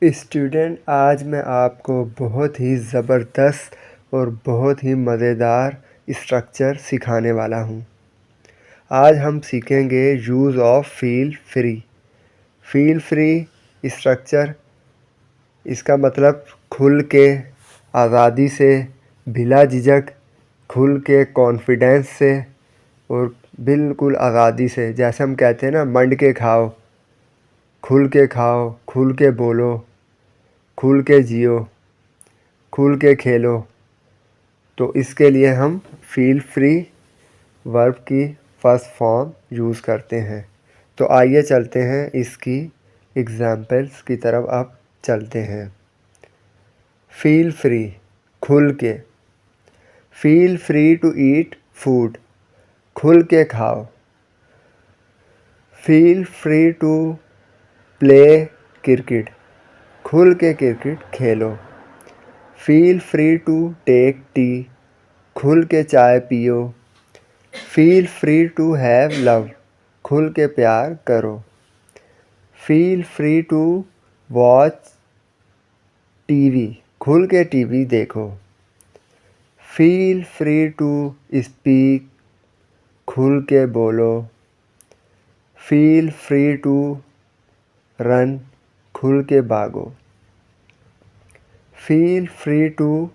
Student, आज मैं आपको बहुत ही ज़बरदस्त और बहुत ही मज़ेदार स्ट्रक्चर सिखाने वाला हूँ। आज हम सीखेंगे use of feel free. Feel free structure, इसका मतलब खुल के, आज़ादी से, बिला झिझक, खुल के कॉन्फिडेंस से और बिल्कुल आज़ादी से। जैसे हम कहते हैं ना, मंड के खाओ, खुल के बोलो, खुल के जियो, खुल के खेलो। तो इसके लिए हम फील फ्री वर्ब की फर्स्ट फॉर्म यूज़ करते हैं। तो आइए चलते हैं इसकी एग्जाम्पल्स की तरफ। अब चलते हैं। फील फ्री, खुल के। Feel free to eat food, खुल के खाओ। Feel free to play cricket, खुल के क्रिकेट खेलो। Feel free to take tea, खुल के चाय पियो। Feel free to have love, खुल के प्यार करो। Feel free to watch TV, खुल के टीवी देखो। फील फ्री टू स्पीक, खुल के बोलो। फील फ्री टू रन, खुल के भागो। Feel free to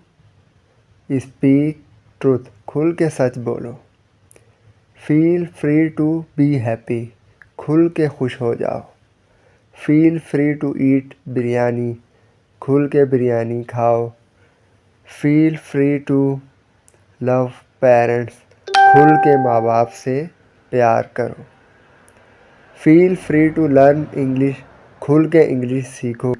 speak truth, खुल के सच बोलो। Feel free to be happy, खुल के खुश हो जाओ। Feel free to eat biryani, खुल के बिरयानी खाओ। Feel free to love parents, खुल के माँ बाप से प्यार करो। Feel free to learn English, खुल के इंग्लिश सीखो।